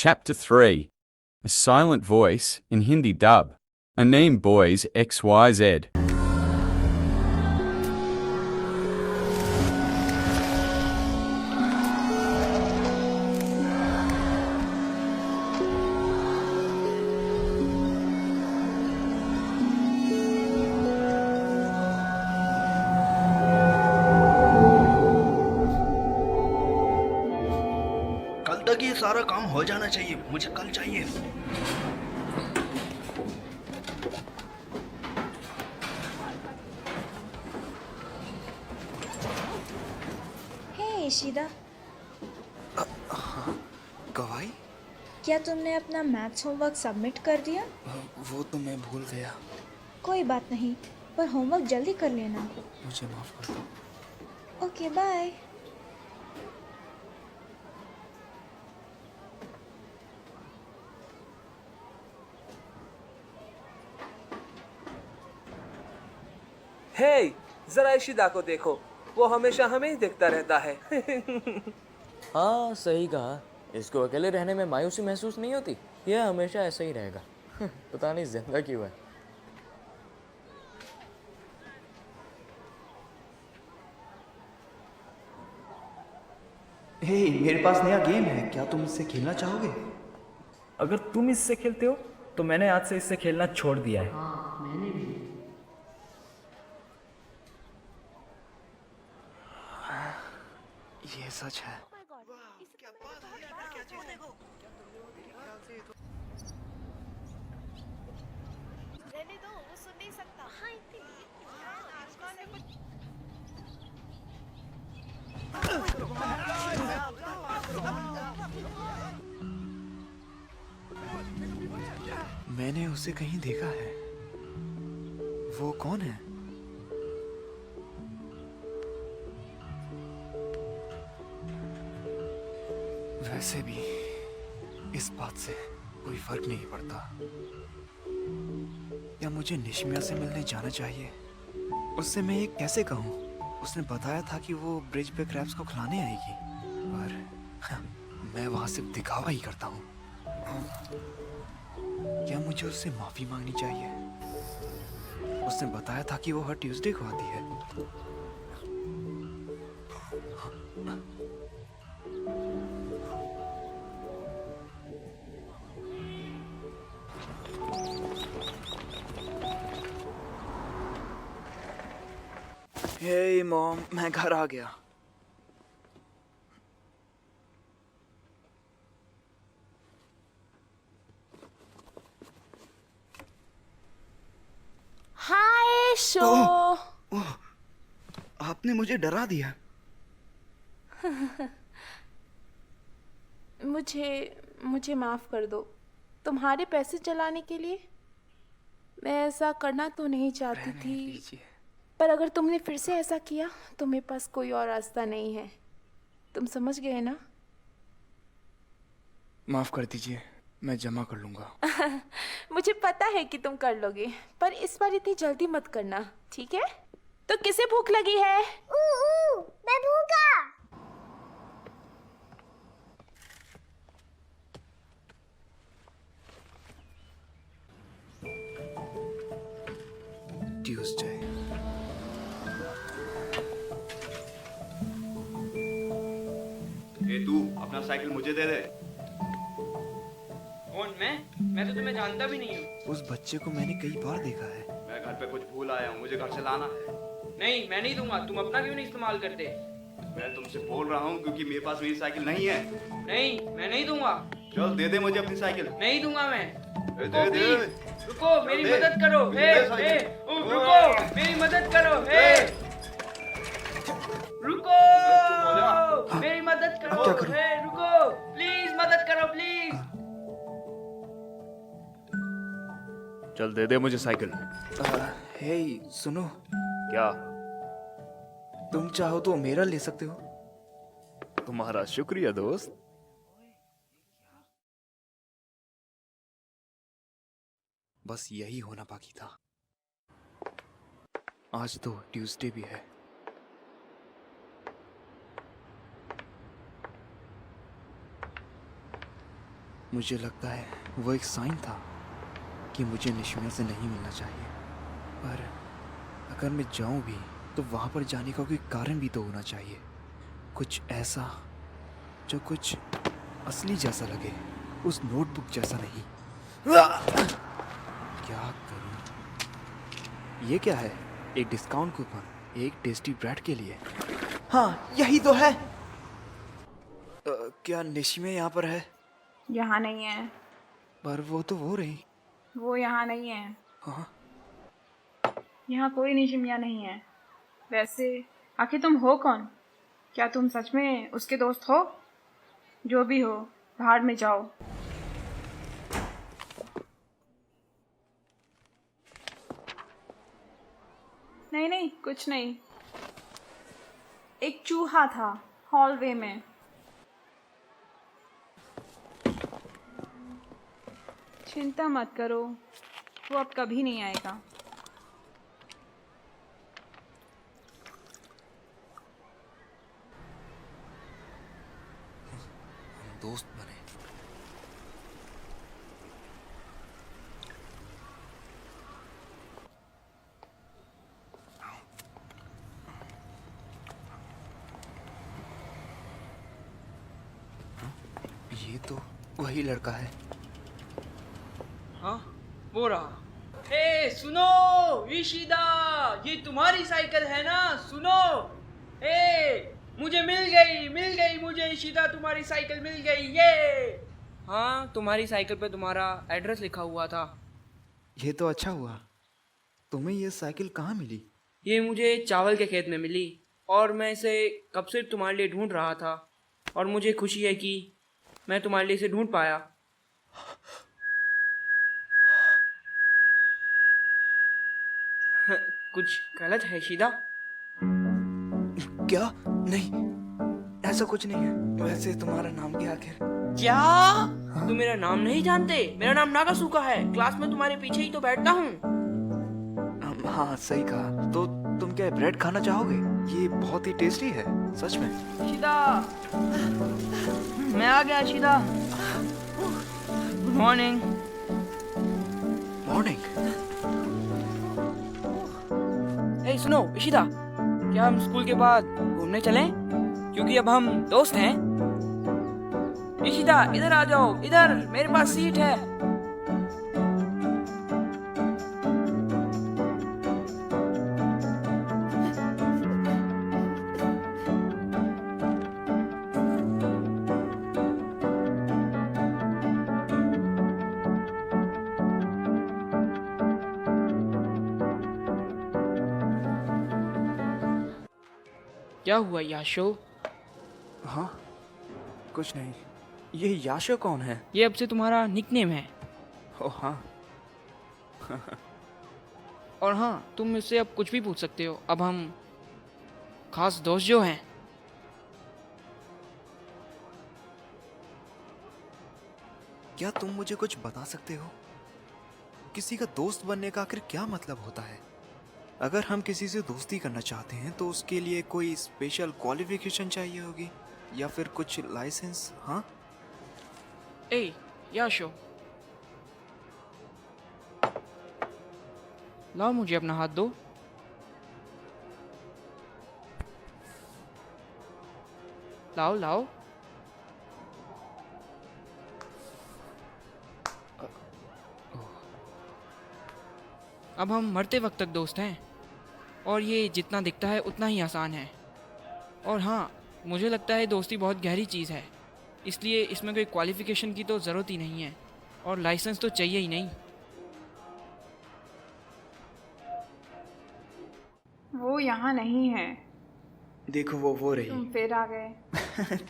Chapter 3 A Silent Voice in Hindi Dub. Aneem Boys XYZ. कल तक ये सारा काम हो जाना चाहिए। मुझे कल चाहिए। हे ईशिदा, गवाही? क्या तुमने अपना मैथ्स होमवर्क सबमिट कर दिया? वो तो मैं भूल गया। कोई बात नहीं, पर होमवर्क जल्दी कर लेना। मुझे माफ कर दो। Okay bye. हे, जरा इशिदा को देखो, वो हमेशा हमें ही देखता रहता है। हाँ सही कहा। इसको अकेले रहने में मायूसी महसूस नहीं होती। यह हमेशा ऐसा ही रहेगा। पता नहीं जिंदा क्यों है। हे, मेरे पास नया गेम है, क्या तुम इससे खेलना चाहोगे? अगर तुम इससे खेलते हो तो मैंने आज से इससे खेलना छोड़ दिया है। ये सच है। रहने दो, वो सुन नहीं सकता। हाँ मैंने उसे कहीं देखा है। वो कौन है? वैसे भी इस बात से कोई फर्क नहीं पड़ता। या मुझे निश्मिया से मिलने जाना चाहिए? उससे मैं ये कैसे कहूँ? उसने बताया था कि वो ब्रिज पे क्रैब्स को खिलाने आएगी, पर मैं वहां सिर्फ दिखावा ही करता हूँ। क्या मुझे उससे माफी मांगनी चाहिए? उसने बताया था कि वो हर ट्यूसडे को आती है। हे मॉम, मैं घर आ गया। हाय शो। ओह, आपने मुझे डरा दिया। मुझे माफ कर दो। तुम्हारे पैसे चलाने के लिए मैं ऐसा करना तो नहीं चाहती थी, पर अगर तुमने फिर से ऐसा किया तो मेरे पास कोई और रास्ता नहीं है। तुम समझ गए ना? माफ कर दीजिए, मैं जमा कर लूंगा। मुझे पता है कि तुम कर लोगे, पर इस बार इतनी जल्दी मत करना, ठीक है? तो किसे भूख लगी है? मैं भूखा। ट्यूसडे। ए तू अपना साइकिल मुझे दे दे। कौन मैं तो तुम्हें जानता भी नहीं हूँ। उस बच्चे को मैंने कई बार देखा है। मैं घर पे कुछ भूल आया हूँ, मुझे घर से लाना है। नहीं, मैं नहीं दूंगा। तुम अपना क्यों नहीं इस्तेमाल करते? मैं तुमसे बोल रहा हूँ क्योंकि मेरे पास मेरी साइकिल नहीं है। नहीं, मैं नहीं दूंगा। चल दे दे मुझे अपनी साइकिल। नहीं दूंगा मैं। दे रुको दे। प्लीज, रुको, मेरी दे। मदद करो। दे हे, साइकिल। हे, रुको, मेरी मदद करो। हे, रुको, मेरी मदद करो। क्या करूं? हे, रुको, प्लीज मदद करो, प्लीज। चल दे दे मुझे साइकिल। हे सुनो, क्या? तुम चाहो तो मेरा ले सकते हो। तुम्हारा शुक्रिया दोस्त। बस यही होना बाकी था। आज तो ट्यूसडे भी है। मुझे लगता है वो एक साइन था कि मुझे निशिमिया से नहीं मिलना चाहिए। पर अगर मैं जाऊं भी तो वहां पर जाने का कोई कारण भी तो होना चाहिए, कुछ ऐसा जो कुछ असली जैसा लगे, उस नोटबुक जैसा नहीं। क्या करूं? ये क्या है? एक डिस्काउंट कूपन, एक टेस्टी ब्रेड के लिए। हाँ, यही तो है। क्या निशिमिया यहाँ पर है? यहाँ नहीं है। पर वो तो वो रही। वो यहाँ नहीं है। हाँ? यहाँ कोई निशिमिया नहीं है। वैसे आखिर तुम हो कौन? क्या तुम सच में उसके दोस्त हो? जो भी हो, भाड़ में जाओ। नहीं नहीं, कुछ नहीं। एक चूहा था हॉलवे में। चिंता मत करो, वो अब कभी नहीं आएगा। हम दोस्त बने। ये तो वही लड़का है। हाँ, वो रहा। ए सुनो ईशिदा, ये तुम्हारी साइकिल है ना? सुनो, ए मुझे मिल गई मुझे ईशिदा, तुम्हारी साइकिल मिल गई। ये हाँ, तुम्हारी साइकिल पे तुम्हारा एड्रेस लिखा हुआ था। ये तो अच्छा हुआ। तुम्हें ये साइकिल कहाँ मिली? ये मुझे चावल के खेत में मिली और मैं इसे कब से तुम्हारे लिए ढूंढ रहा था, और मुझे खुशी है कि मैं तुम्हारे लिए इसे ढूंढ पाया। कुछ गलत है शीदा? क्या? नहीं, ऐसा कुछ नहीं है। वैसे तुम्हारा नाम क्या आखिर? क्या तुम मेरा नाम नहीं जानते? मेरा नाम नागासुका है, क्लास में तुम्हारे पीछे ही तो बैठता हूँ। हाँ, सही कहा। तो तुम क्या ब्रेड खाना चाहोगे? ये बहुत ही टेस्टी है, सच में। शीदा, मैं आ गया शीदा। Good morning. मॉर्निंग। ए सुनो ईशिदा, क्या हम स्कूल के बाद घूमने चलें? क्योंकि अब हम दोस्त हैं। ईशिदा इधर आ जाओ, इधर मेरे पास सीट है। क्या हुआ याशो? हाँ, कुछ नहीं। ये याशो कौन है? ये अब से तुम्हारा निकनेम है। ओह हाँ। और हाँ, तुम मुझसे अब कुछ भी पूछ सकते हो। अब हम खास दोस्त जो हैं। क्या तुम मुझे कुछ बता सकते हो? किसी का दोस्त बनने का आखिर क्या मतलब होता है? अगर हम किसी से दोस्ती करना चाहते हैं तो उसके लिए कोई स्पेशल क्वालिफिकेशन चाहिए होगी या फिर कुछ लाइसेंस? हाँ? ए याशो, लाओ मुझे अपना हाथ दो। लाओ लाओ। अब हम मरते वक्त तक दोस्त हैं, और ये जितना दिखता है उतना ही आसान है। और हाँ, मुझे लगता है दोस्ती बहुत गहरी चीज़ है, इसलिए इसमें कोई क्वालिफिकेशन की तो ज़रूरत ही नहीं है, और लाइसेंस तो चाहिए ही नहीं। वो यहाँ नहीं है। देखो वो रही। तुम फिर आ गए।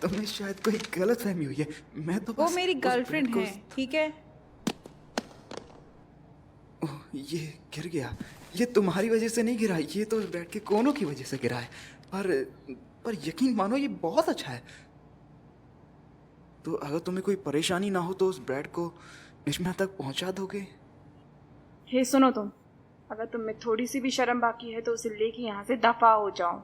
तुम्हें शायद कोई गलतफहमी हुई है। मैं तो वो बस मेरी उस गर्लफ्रेंड ब्रेड को- है, ठीक है? ओह, ये गिर गया। ये तुम्हारी वजह से नहीं गिरा, ये तो ब्रेड के कोनों की वजह से गिरा है। पर यकीन मानो ये बहुत अच्छा है। तो अगर तुम्हें कोई परेशानी ना हो तो उस ब्रेड को निशिमिया तक पहुंचा दोगे? हे सुनो, तुम अगर तुम में थोड़ी सी भी शर्म बाकी है तो उसे लेके यहाँ से दफा हो जाओ।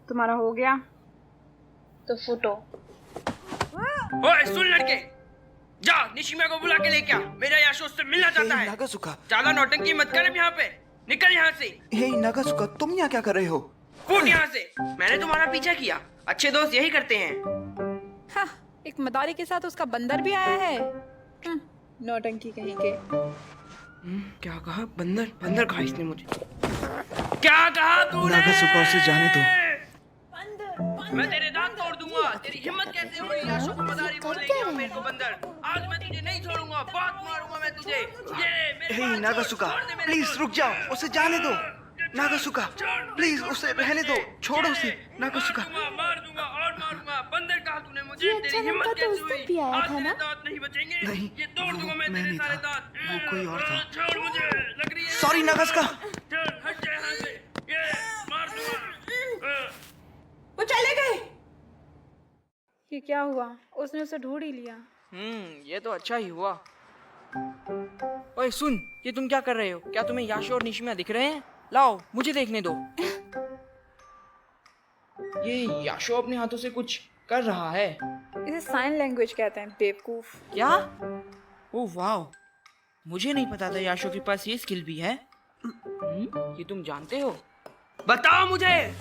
तुम्हारा हो गया? तो फुटो। ओए सुन लड़के, जा निशिमा को बुला के लेके आ, मेरा याशो उससे मिलना चाहता है। नागासुका, ज्यादा नौटंकी मत कर अब यहाँ पे, निकल यहाँ से। हे नागासुका, तुम यहाँ क्या कर रहे हो? फूट यहाँ से, मैंने तुम्हारा पीछा किया, अच्छे दोस्त यही करते हैं। हाँ, एक मदारी के साथ उसका बंदर भी आया है। नौटंकी कहीं के। क्या कहा? बंदर? बंदर कहा इसने मुझे? क्या कहा तूने? नागासुका, उसे जाने दो। मैं तेरे दांत तोड़ दूंगा। तेरी हिम्मत कैसे हुई याशो को मदारी बोलने की और मेरे को बंदर? आज मैं तुझे नहीं छोड़ूंगा, बहुत मारूंगा मैं तुझे। ये मेरे हे बात नागासुका, छोड़ दे मेरे प्लीज को। रुक जाओ, उसे जाने दो। नागासुका, प्लीज उसे रहने दो, छोड़ो उसे। नागासुका, मार दूंगा और मारूंगा। बंदर कहा तूने मुझे? ये तेरी अच्छा हिम्मत लड़का तो कैसे उस हुई? दिन भी आया आज था तेरे ना? दांत नहीं बचेंगे। नहीं, ये तोड़ दूंगा मैं मैं तेरे नहीं सारे था। दांत। वो कोई और था। छोड़ मुझे, लग रही है। सॉरी नागासुका। चल हट जा यहाँ से, ये मार दूंगा। वो चले गए। ये क्या हुआ? उसने उसे ढूंढ ही लिया। ये तो अच्छा ही हुआ। ओए सुन, ये तुम क्या कर रहे हो? क्या तुम्हें याशो और निशिमा दिख रहे हैं? लाओ मुझे देखने दो। ये याशो अपने हाथों से कुछ कर रहा है। इसे साइन लैंग्वेज कहते हैं, बेवकूफ। क्या? ओह वाह, मुझे नहीं पता था याशो के पास ये स्किल भी है। ये तुम जानते हो? बताओ मुझे।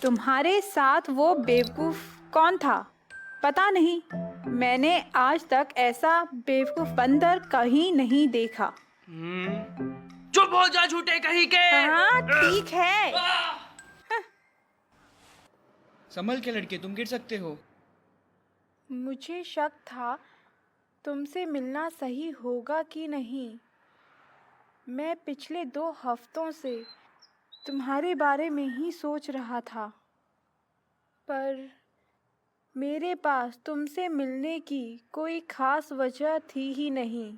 तुम्हारे साथ वो बेवकूफ कौन था? पता नहीं। मैंने आज तक ऐसा बेवकूफ बंदर कहीं नहीं देखा। चुप हो जा झूठे कहीं के। हाँ ठीक है। संभल के लड़के, तुम गिर सकते हो। मुझे शक था तुमसे मिलना सही होगा कि नहीं। मैं पिछले 2 हफ्तों से तुम्हारे बारे में ही सोच रहा था, पर मेरे पास तुमसे मिलने की कोई खास वजह थी ही नहीं।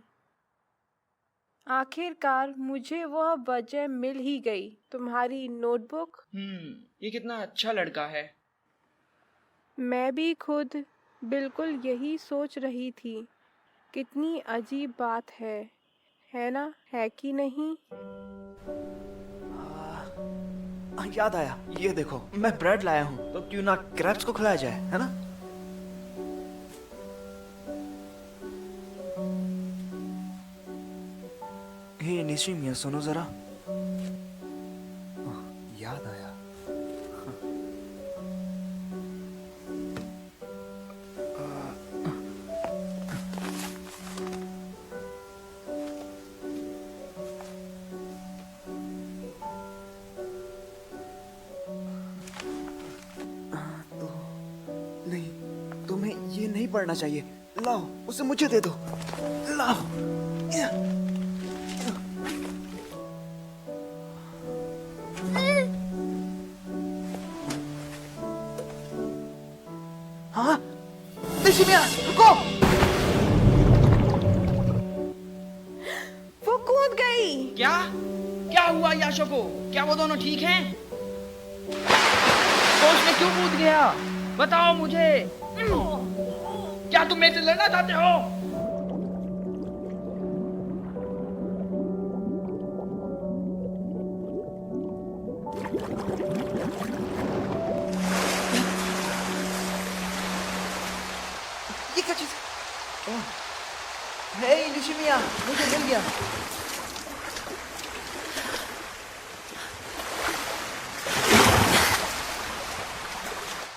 आखिरकार मुझे वह वजह मिल ही गई, तुम्हारी नोटबुक। ये कितना अच्छा लड़का है। मैं भी खुद बिल्कुल यही सोच रही थी। कितनी अजीब बात है ना? है कि नहीं? याद आया, ये देखो, मैं ब्रेड लाया हूँ, तो क्यों ना क्रैब्स को खिलाया जाए, है ना? हे निशिमिया, सुनो जरा। याद आया। नहीं, तुम्हें ये नहीं पढ़ना चाहिए। लाओ, उसे मुझे दे दो। लाओ। हाँ, निशिमिया, रुको। वो कूद गई। क्या? क्या हुआ याशो को? क्या वो दोनों ठीक हैं? तो उसमें क्यों कूद गया? बताओ मुझे। क्या तुम मेरे से लड़ना चाहते हो? ये क्या चीज? हे निशिमिया, मुझे मिल गया।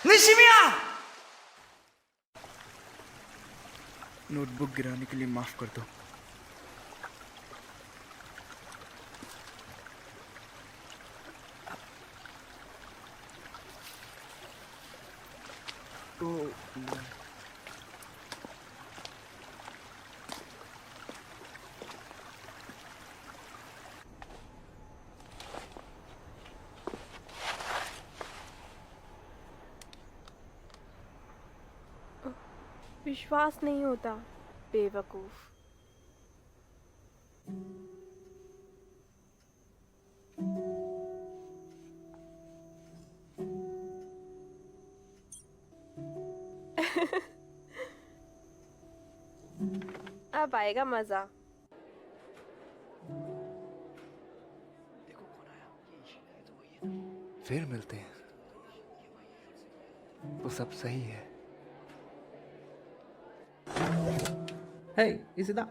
निशिमिया! नोटबुक गिराने के लिए माफ कर दो। तो विश्वास नहीं होता, बेवकूफ। अब आएगा मजा। फिर मिलते हैं। तो सब सही है। Hey, Isida.